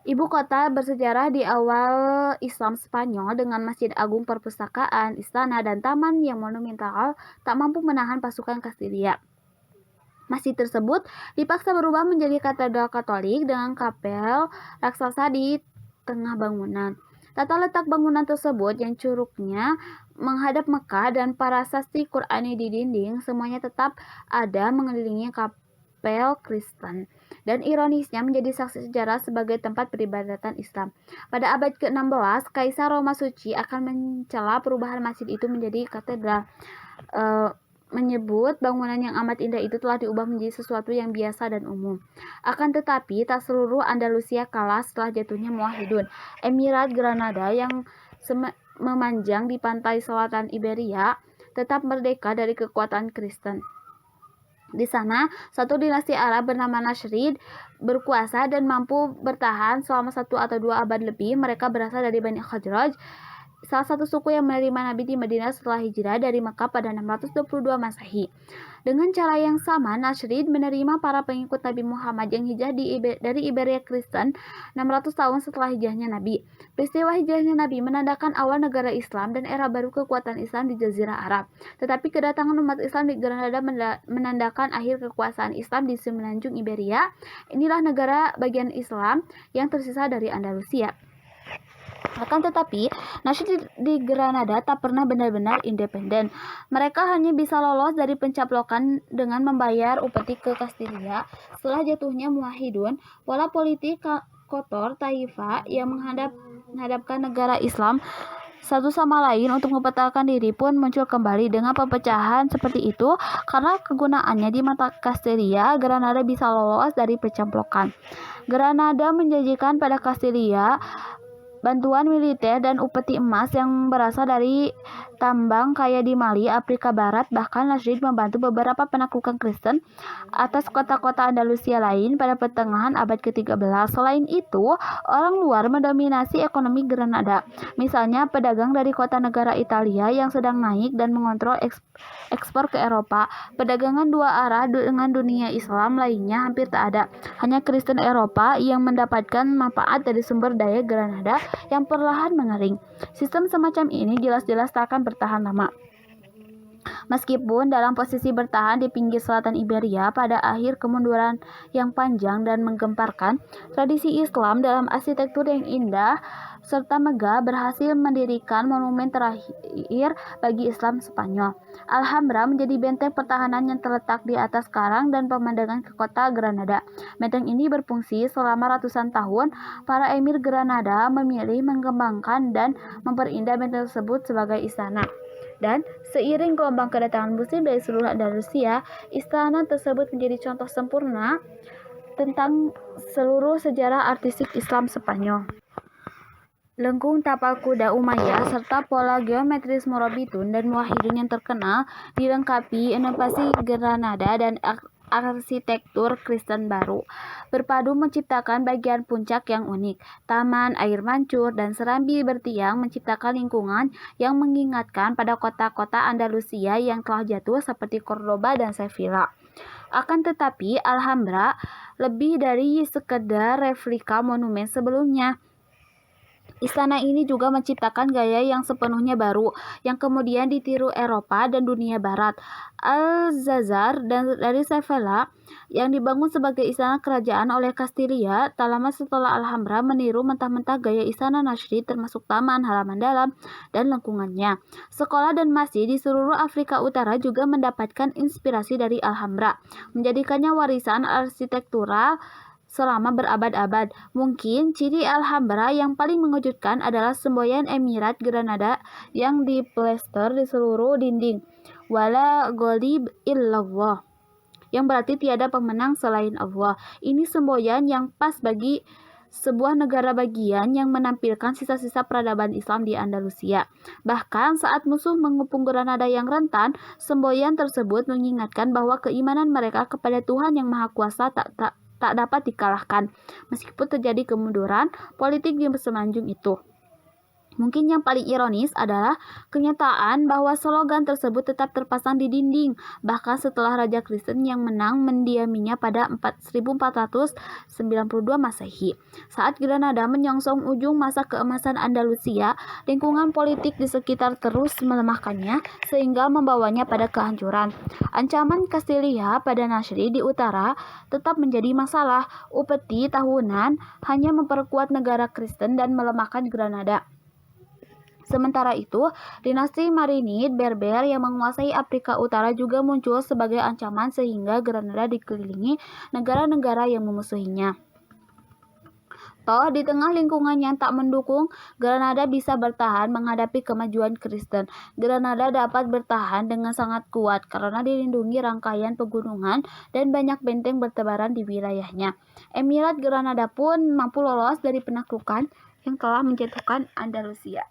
Speaker 1: ibu kota bersejarah di awal Islam Spanyol, dengan masjid agung, perpustakaan, istana, dan taman yang monumental, tak mampu menahan pasukan Kastilia. Masjid tersebut dipaksa berubah menjadi katedral Katolik dengan kapel raksasa di tengah bangunan. Tata letak bangunan tersebut yang curugnya menghadap Mekah dan para sastra Qur'ani di dinding, semuanya tetap ada mengelilingi kapel Kristen, dan ironisnya menjadi saksi sejarah sebagai tempat peribadatan Islam. Pada abad ke-16, Kaisar Roma Suci akan mencela perubahan masjid itu menjadi katedral, menyebut bangunan yang amat indah itu telah diubah menjadi sesuatu yang biasa dan umum. Akan tetapi, tak seluruh Andalusia kalah setelah jatuhnya Muwahhidun. Emirat Granada yang memanjang di pantai selatan Iberia tetap merdeka dari kekuatan Kristen. Di sana, satu dinasti Arab bernama Nasrid berkuasa dan mampu bertahan selama 1 atau 2 abad lebih. Mereka berasal dari Bani Khazraj, salah satu suku yang menerima Nabi di Madinah setelah hijrah dari Makkah pada 622 Masehi. Dengan cara yang sama, Nasrid menerima para pengikut Nabi Muhammad yang hijrah dari Iberia Kristen 600 tahun setelah hijrahnya Nabi. Peristiwa hijrahnya Nabi menandakan awal negara Islam dan era baru kekuatan Islam di Jazirah Arab. Tetapi kedatangan umat Islam di Granada menandakan akhir kekuasaan Islam di semenanjung Iberia. Inilah negara bagian Islam yang tersisa dari Andalusia. Akan tetapi, Nasrid di Granada tak pernah benar-benar independen. Mereka hanya bisa lolos dari pencaplokan dengan membayar upeti ke Kastilia. Setelah jatuhnya Muwahhidun, pola politik kotor Taifah yang menghadapkan negara Islam satu sama lain untuk membatalkan diri pun muncul kembali. Dengan perpecahan seperti itu, karena kegunaannya di mata Kastilia, Granada bisa lolos dari pencaplokan. Granada menjanjikan pada Kastilia bantuan militer dan upeti emas yang berasal dari tambang kaya di Mali, Afrika Barat. Bahkan Nasrid membantu beberapa penaklukan Kristen atas kota-kota Andalusia lain pada pertengahan abad ke-13. Selain itu, orang luar mendominasi ekonomi Granada. Misalnya, pedagang dari kota negara Italia yang sedang naik dan mengontrol ekspor ke Eropa. Perdagangan dua arah dengan dunia Islam lainnya hampir tak ada. Hanya Kristen Eropa yang mendapatkan manfaat dari sumber daya Granada yang perlahan mengering. Sistem semacam ini jelas-jelas tak akan bertahan lama. Meskipun dalam posisi bertahan di pinggir selatan Iberia pada akhir kemunduran yang panjang dan menggemparkan, tradisi Islam dalam arsitektur yang indah serta megah berhasil mendirikan monumen terakhir bagi Islam Spanyol. Alhambra menjadi benteng pertahanan yang terletak di atas karang dan pemandangan ke kota Granada. Benteng ini berfungsi selama ratusan tahun. Para emir Granada memilih mengembangkan dan memperindah benteng tersebut sebagai istana. Dan seiring gelombang kedatangan Muslim dari seluruh Andalusia, istana tersebut menjadi contoh sempurna tentang seluruh sejarah artistik Islam Spanyol. Lengkung tapal kuda Umayyah serta pola geometris Morabitun dan Muwahhidun yang terkenal dilengkapi inovasi Granada dan arsitektur Kristen baru, berpadu menciptakan bagian puncak yang unik. Taman, air mancur, dan serambi bertiang menciptakan lingkungan yang mengingatkan pada kota-kota Andalusia yang telah jatuh seperti Cordoba dan Sevilla. Akan tetapi, Alhambra lebih dari sekedar replika monumen sebelumnya. Istana ini juga menciptakan gaya yang sepenuhnya baru, yang kemudian ditiru Eropa dan dunia Barat. Alcázar dari Sevilla, yang dibangun sebagai istana kerajaan oleh Castilla, tak lama setelah Alhambra meniru mentah-mentah gaya istana Nasrid, termasuk taman, halaman dalam, dan lengkungannya. Sekolah dan masjid di seluruh Afrika Utara juga mendapatkan inspirasi dari Alhambra, menjadikannya warisan arsitektural selama berabad-abad. Mungkin ciri Alhambra yang paling mengejutkan adalah semboyan Emirat Granada yang diplester di seluruh dinding. Wala ghalib illallah, yang berarti tiada pemenang selain Allah. Ini semboyan yang pas bagi sebuah negara bagian yang menampilkan sisa-sisa peradaban Islam di Andalusia. Bahkan saat musuh mengepung Granada yang rentan, semboyan tersebut mengingatkan bahwa keimanan mereka kepada Tuhan yang Maha Kuasa tak dapat dikalahkan, meskipun terjadi kemunduran politik di semenanjung itu. Mungkin yang paling ironis adalah kenyataan bahwa slogan tersebut tetap terpasang di dinding, bahkan setelah Raja Kristen yang menang mendiaminya pada 1492 Masehi. Saat Granada menyongsong ujung masa keemasan Andalusia, lingkungan politik di sekitar terus melemahkannya sehingga membawanya pada kehancuran. Ancaman Castilla pada Nasrid di utara tetap menjadi masalah. Upeti tahunan hanya memperkuat negara Kristen dan melemahkan Granada. Sementara itu, dinasti Marinid Berber yang menguasai Afrika Utara juga muncul sebagai ancaman sehingga Granada dikelilingi negara-negara yang memusuhinya. Toh, di tengah lingkungan yang tak mendukung, Granada bisa bertahan menghadapi kemajuan Kristen. Granada dapat bertahan dengan sangat kuat karena dilindungi rangkaian pegunungan dan banyak benteng bertebaran di wilayahnya. Emirat Granada pun mampu lolos dari penaklukan yang telah menjatuhkan Andalusia.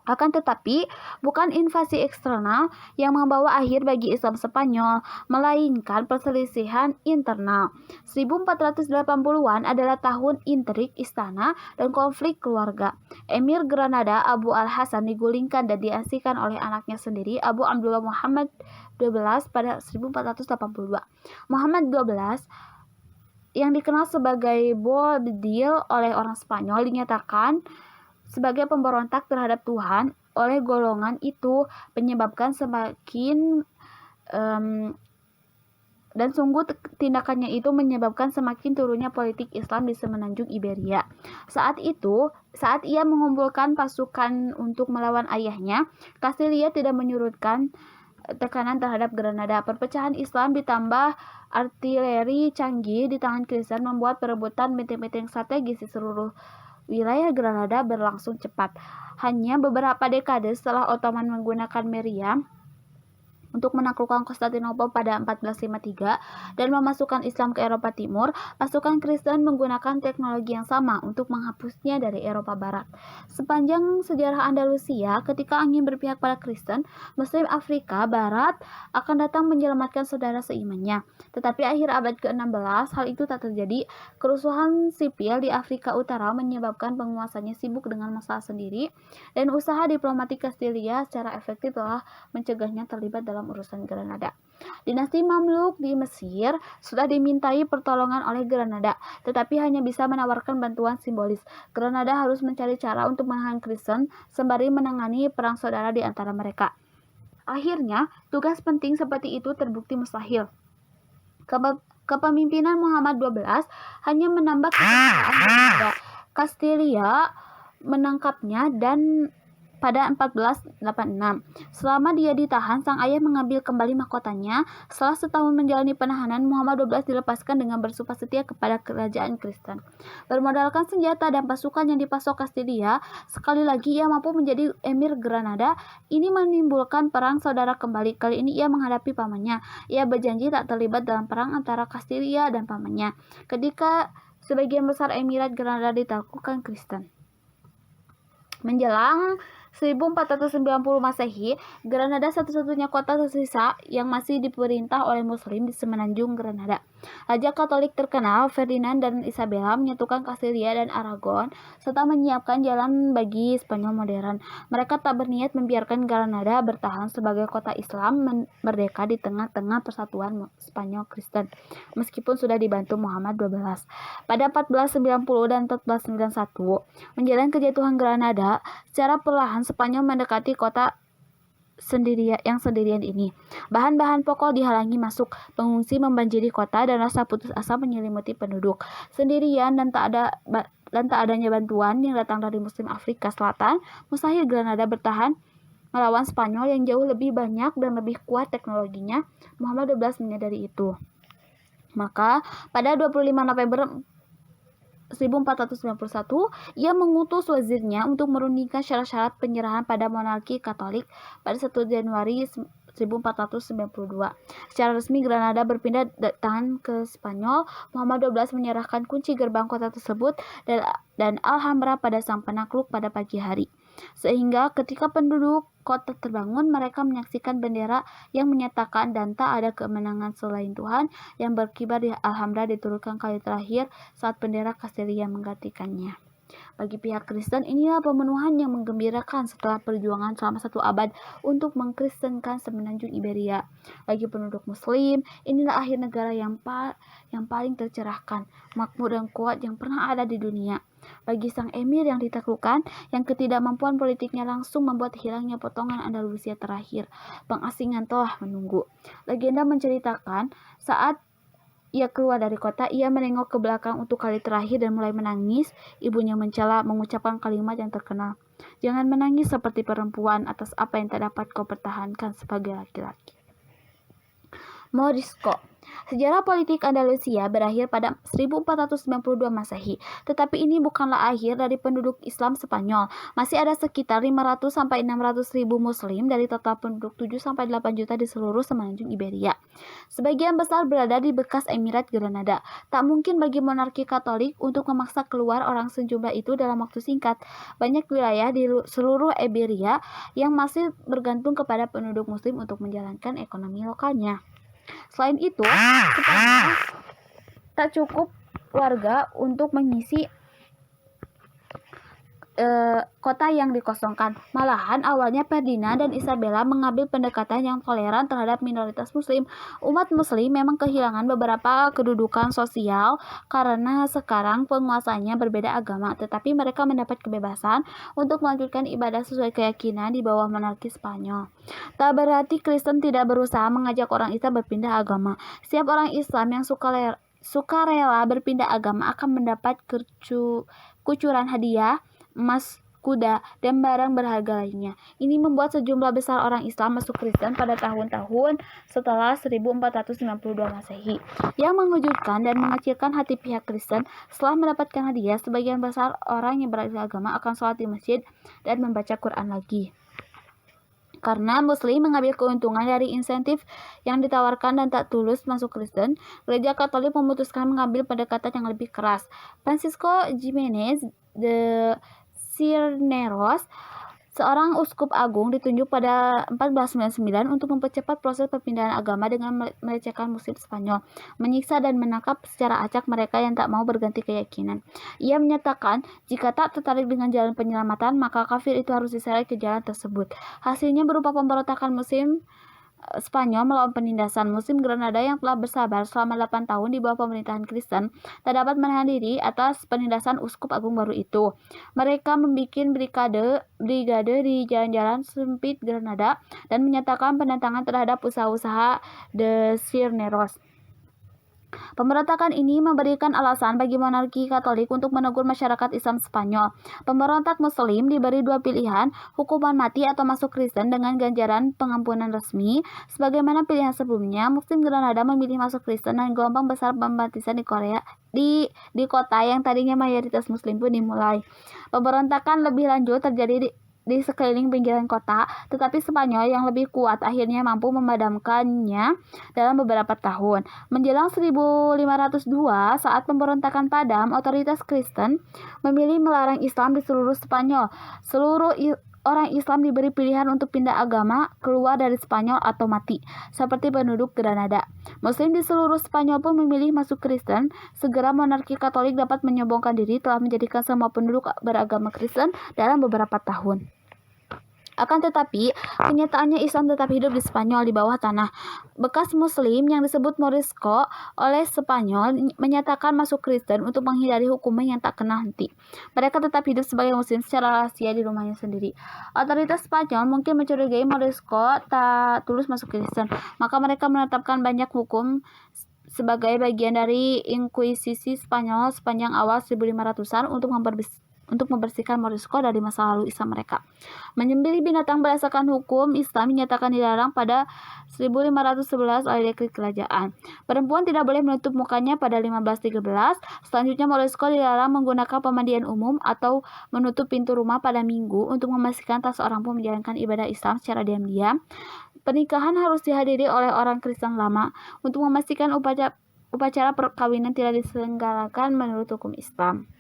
Speaker 1: Akan tetapi, bukan invasi eksternal yang membawa akhir bagi Islam Spanyol, melainkan perselisihan internal. 1480-an adalah tahun intrik istana dan konflik keluarga. Emir Granada Abu al-Hasan digulingkan dan diasingkan oleh anaknya sendiri, Abu Abdullah Muhammad XII pada 1482. Muhammad XII yang dikenal sebagai Boabdil oleh orang Spanyol dinyatakan sebagai pemberontak terhadap Tuhan oleh golongan itu, menyebabkan semakin dan sungguh tindakannya itu menyebabkan semakin turunnya politik Islam di semenanjung Iberia. Saat ia mengumpulkan pasukan untuk melawan ayahnya, Castilla tidak menyurutkan tekanan terhadap Granada. Perpecahan Islam ditambah artileri canggih di tangan Kristen membuat perebutan benteng-benteng strategis di seluruh wilayah Granada berlangsung cepat. Hanya beberapa dekade setelah Ottoman menggunakan meriam, untuk menaklukkan Konstantinopel pada 1453 dan memasukkan Islam ke Eropa Timur, pasukan Kristen menggunakan teknologi yang sama untuk menghapusnya dari Eropa Barat. Sepanjang sejarah Andalusia, ketika angin berpihak pada Kristen, Muslim Afrika Barat akan datang menyelamatkan saudara seimannya. Tetapi akhir abad ke-16, hal itu tak terjadi. Kerusuhan sipil di Afrika Utara menyebabkan penguasanya sibuk dengan masalah sendiri, dan usaha diplomatik Kastilia secara efektif telah mencegahnya terlibat dalam urusan Granada. Dinasti Mamluk di Mesir sudah dimintai pertolongan oleh Granada, tetapi hanya bisa menawarkan bantuan simbolis. Granada harus mencari cara untuk menahan Kristen sembari menangani perang saudara di antara mereka. Akhirnya, tugas penting seperti itu terbukti mustahil. Kepemimpinan Muhammad XII hanya menambah kekecewaan Granada. Kastilia menangkapnya dan pada 1486. Selama dia ditahan, sang ayah mengambil kembali mahkotanya. Setelah setahun menjalani penahanan, Muhammad XII dilepaskan dengan bersumpah setia kepada kerajaan Kristen. Bermodalkan senjata dan pasukan yang dipasok Kastilia, sekali lagi ia mampu menjadi emir Granada. Ini menimbulkan perang saudara kembali. Kali ini ia menghadapi pamannya. Ia berjanji tak terlibat dalam perang antara Kastilia dan pamannya, ketika sebagian besar emirat Granada ditaklukkan Kristen. Menjelang 1490 Masehi, Granada satu-satunya kota tersisa yang masih diperintah oleh Muslim di semenanjung Granada. Raja Katolik terkenal Ferdinand dan Isabella menyatukan Kastilia dan Aragon serta menyiapkan jalan bagi Spanyol modern. Mereka tak berniat membiarkan Granada bertahan sebagai kota Islam merdeka di tengah-tengah persatuan Spanyol Kristen, meskipun sudah dibantu Muhammad XII. Pada 1490 dan 1491, menjelang kejatuhan Granada, secara perlahan Spanyol mendekati kota sendirian ini. Bahan-bahan pokok dihalangi masuk, pengungsi membanjiri kota, dan rasa putus asa menyelimuti penduduk. Sendirian dan tak adanya bantuan yang datang dari Muslim Afrika Selatan, mustahil Granada bertahan melawan Spanyol yang jauh lebih banyak dan lebih kuat teknologinya. Muhammad XII menyadari itu. Maka pada 25 November 1491, ia mengutus wazirnya untuk menurunkan syarat-syarat penyerahan pada monarki Katolik pada 1 Januari 1492. Secara resmi Granada berpindah tangan ke Spanyol. Muhammad XII menyerahkan kunci gerbang kota tersebut dan Alhambra pada sang penakluk pada pagi hari. Sehingga ketika penduduk kota terbangun, mereka menyaksikan bendera yang menyatakan dan tak ada kemenangan selain Tuhan yang berkibar di Alhambra diturunkan kali terakhir saat bendera Kastilia menggantikannya. Bagi pihak Kristen, inilah pemenuhan yang menggembirakan setelah perjuangan selama 1 abad untuk mengkristenkan semenanjung Iberia. Bagi penduduk Muslim, inilah akhir negara yang paling tercerahkan, makmur dan kuat yang pernah ada di dunia. Bagi sang emir yang ditaklukkan, yang ketidakmampuan politiknya langsung membuat hilangnya potongan Andalusia terakhir, pengasingan telah menunggu. Legenda menceritakan saat ia keluar dari kota, ia menengok ke belakang untuk kali terakhir dan mulai menangis. Ibunya mencela, mengucapkan kalimat yang terkenal, "Jangan menangis seperti perempuan atas apa yang tak dapat kau pertahankan sebagai laki-laki." Morisco. Sejarah politik Andalusia berakhir pada 1492 Masehi, tetapi ini bukanlah akhir dari penduduk Islam Spanyol. Masih ada sekitar 500-600 ribu Muslim dari total penduduk 7-8 juta di seluruh semenanjung Iberia. Sebagian besar berada di bekas Emirat Granada. Tak mungkin bagi monarki Katolik untuk memaksa keluar orang sejumlah itu dalam waktu singkat. Banyak wilayah di seluruh Iberia yang masih bergantung kepada penduduk Muslim untuk menjalankan ekonomi lokalnya. Selain itu, Spanyol tak cukup warga untuk mengisi kota yang dikosongkan. Malahan awalnya Ferdinand dan Isabella mengambil pendekatan yang toleran terhadap minoritas Muslim. Umat Muslim memang kehilangan beberapa kedudukan sosial karena sekarang penguasanya berbeda agama, tetapi mereka mendapat kebebasan untuk melanjutkan ibadah sesuai keyakinan di bawah monarki Spanyol. Tak berarti Kristen tidak berusaha mengajak orang Islam berpindah agama. Setiap orang Islam yang sukarela berpindah agama akan mendapat kucuran hadiah, emas, kuda, dan barang berharga lainnya. Ini membuat sejumlah besar orang Islam masuk Kristen pada tahun-tahun setelah 1492 Masehi. Yang mengejutkan dan mengecilkan hati pihak Kristen, setelah mendapatkan hadiah, sebagian besar orang yang beragama akan sholat di masjid dan membaca Quran lagi. Karena Muslim mengambil keuntungan dari insentif yang ditawarkan dan tak tulus masuk Kristen, Gereja Katolik memutuskan mengambil pendekatan yang lebih keras. Francisco Jimenez de Cisneros, seorang uskup agung, ditunjuk pada 1499 untuk mempercepat proses perpindahan agama dengan melecehkan Muslim Spanyol, menyiksa dan menangkap secara acak mereka yang tak mau berganti keyakinan. Ia menyatakan, jika tak tertarik dengan jalan penyelamatan, maka kafir itu harus diseret ke jalan tersebut. Hasilnya berupa pemberontakan Muslim Spanyol melawan penindasan. Muslim Granada yang telah bersabar selama 8 tahun di bawah pemerintahan Kristen tak dapat menahan diri atas penindasan uskup agung baru itu. Mereka membuat brigade di jalan-jalan sempit Granada dan menyatakan penentangan terhadap usaha-usaha de Cisneros. Pemberontakan ini memberikan alasan bagi monarki Katolik untuk menegur masyarakat Islam Spanyol. Pemberontak Muslim diberi dua pilihan, hukuman mati atau masuk Kristen dengan ganjaran pengampunan resmi. Sebagaimana pilihan sebelumnya, Muslim Granada memilih masuk Kristen dan gelombang besar pembaptisan di kota yang tadinya mayoritas Muslim pun dimulai. Pemberontakan lebih lanjut terjadi di sekeliling pinggiran kota, tetapi Spanyol yang lebih kuat akhirnya mampu memadamkannya dalam beberapa tahun. Menjelang 1502, saat pemberontakan padam, otoritas Kristen memilih melarang Islam di seluruh Spanyol. Seluruh orang Islam diberi pilihan untuk pindah agama, keluar dari Spanyol atau mati, seperti penduduk Granada. Muslim di seluruh Spanyol pun memilih masuk Kristen. Segera monarki Katolik dapat menyombongkan diri telah menjadikan semua penduduk beragama Kristen dalam beberapa tahun. Akan tetapi, kenyataannya Islam tetap hidup di Spanyol di bawah tanah. Bekas Muslim yang disebut Morisco oleh Spanyol menyatakan masuk Kristen untuk menghindari hukuman yang tak kena henti. Mereka tetap hidup sebagai Muslim secara rahasia di rumahnya sendiri. Otoritas Spanyol mungkin mencurigai Morisco tak tulus masuk Kristen, maka mereka menetapkan banyak hukum sebagai bagian dari Inkuisisi Spanyol sepanjang awal 1500-an untuk membersihkan Morisco dari masa lalu Islam mereka. Menyembelih binatang berdasarkan hukum Islam dinyatakan dilarang pada 1511 oleh dekret kerajaan. Perempuan tidak boleh menutup mukanya pada 1513. Selanjutnya Morisco dilarang menggunakan pemandian umum atau menutup pintu rumah pada Minggu untuk memastikan tak seorang pun menjalankan ibadah Islam secara diam-diam. Pernikahan harus dihadiri oleh orang Kristen lama untuk memastikan upacara perkawinan tidak diselenggarakan menurut hukum Islam.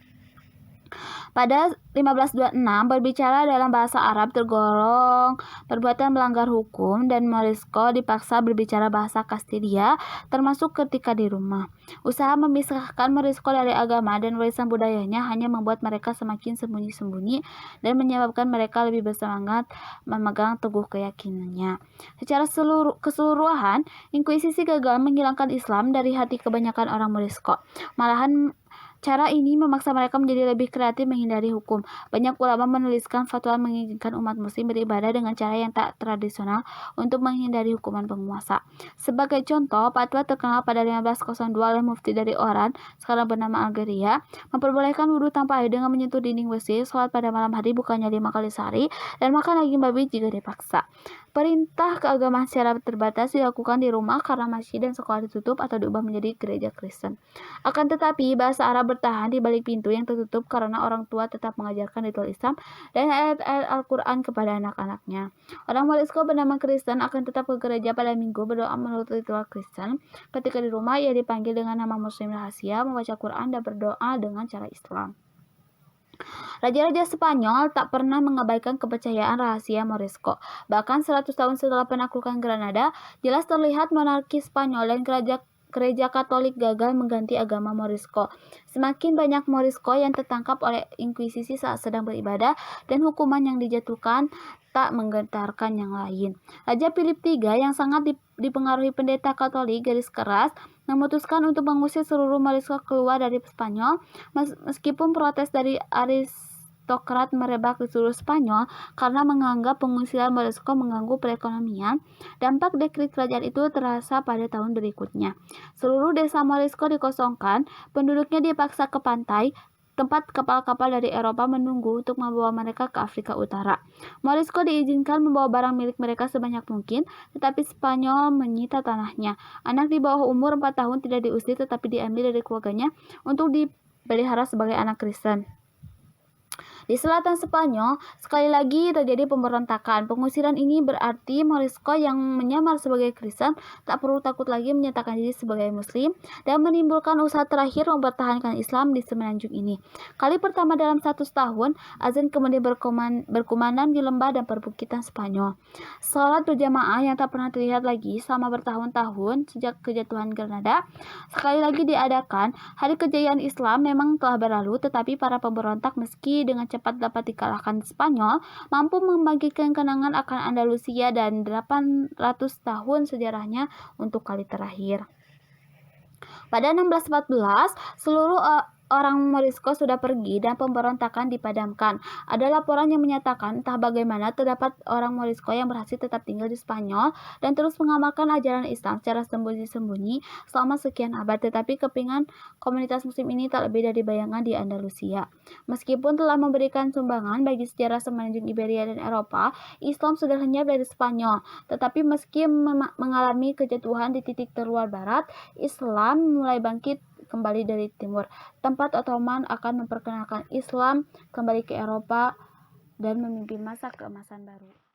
Speaker 1: Pada 1526, berbicara dalam bahasa Arab tergolong perbuatan melanggar hukum dan Morisco dipaksa berbicara bahasa Kastilia, termasuk ketika di rumah. Usaha memisahkan Morisco dari agama dan warisan budayanya hanya membuat mereka semakin sembunyi-sembunyi dan menyebabkan mereka lebih bersemangat memegang teguh keyakinannya. Secara keseluruhan, Inkuisisi gagal menghilangkan Islam dari hati kebanyakan orang Morisco. Malahan, cara ini memaksa mereka menjadi lebih kreatif menghindari hukum. Banyak ulama menuliskan fatwa mengizinkan umat muslim beribadah dengan cara yang tak tradisional untuk menghindari hukuman penguasa. Sebagai contoh, fatwa terkenal pada 1502 oleh mufti dari Oran, sekarang bernama Algeria, memperbolehkan wudhu tanpa air dengan menyentuh dinding besi, sholat pada malam hari bukannya 5 kali sehari, dan makan daging babi jika dipaksa. Perintah keagamaan secara terbatas dilakukan di rumah karena masjid dan sekolah ditutup atau diubah menjadi gereja Kristen. Akan tetapi, bahasa Arab bertahan di balik pintu yang tertutup karena orang tua tetap mengajarkan ritual Islam dan ayat-ayat Al-Quran kepada anak-anaknya. Orang Morisco bernama Kristen akan tetap ke gereja pada Minggu berdoa menurut ritual Kristen. Ketika di rumah, ia dipanggil dengan nama Muslim rahasia, membaca Quran dan berdoa dengan cara Islam. Raja-raja Spanyol tak pernah mengabaikan kepercayaan rahasia Morisco. Bahkan 100 tahun setelah penaklukan Granada, jelas terlihat monarki Spanyol dan gereja Katolik gagal mengganti agama Morisco. Semakin banyak Morisco yang tertangkap oleh Inkuisisi saat sedang beribadah dan hukuman yang dijatuhkan tak menggetarkan yang lain. Raja Philip III yang sangat dipengaruhi pendeta Katolik garis keras memutuskan untuk mengusir seluruh Morisco keluar dari Spanyol. Meskipun protes dari aristokrat merebak di seluruh Spanyol karena menganggap pengusiran Morisco mengganggu perekonomian, dampak dekret kerajaan itu terasa pada tahun berikutnya. Seluruh desa Morisco dikosongkan, penduduknya dipaksa ke pantai, tempat kapal-kapal dari Eropa menunggu untuk membawa mereka ke Afrika Utara. Morisco diizinkan membawa barang milik mereka sebanyak mungkin, tetapi Spanyol menyita tanahnya. Anak di bawah umur 4 tahun tidak diusir tetapi diambil dari keluarganya untuk dipelihara sebagai anak Kristen. Di selatan Spanyol, sekali lagi terjadi pemberontakan. Pengusiran ini berarti Morisco yang menyamar sebagai Kristen tak perlu takut lagi menyatakan diri sebagai Muslim dan menimbulkan usaha terakhir mempertahankan Islam di semenanjung ini. Kali pertama dalam 100 tahun, azan kemudian berkumandang di lembah dan perbukitan Spanyol. Salat berjamaah yang tak pernah terlihat lagi selama bertahun-tahun sejak kejatuhan Granada sekali lagi diadakan. Hari kejayaan Islam memang telah berlalu, tetapi para pemberontak meski dengan cepat dapat dikalahkan Spanyol, mampu membangkitkan kenangan akan Andalusia dan 800 tahun sejarahnya untuk kali terakhir. Pada 1614, seluruh orang Morisco sudah pergi dan pemberontakan dipadamkan. Ada laporan yang menyatakan entah bagaimana terdapat orang Morisco yang berhasil tetap tinggal di Spanyol dan terus mengamalkan ajaran Islam secara sembunyi-sembunyi selama sekian abad, tetapi kepingan komunitas muslim ini tak lebih dari bayangan di Andalusia. Meskipun telah memberikan sumbangan bagi sejarah semenanjung Iberia dan Eropa, Islam sudah lenyap dari Spanyol. Tetapi meski mengalami kejatuhan di titik terluar barat, Islam mulai bangkit kembali dari timur. Tempat Ottoman akan memperkenalkan Islam kembali ke Eropa dan memimpin masa keemasan baru.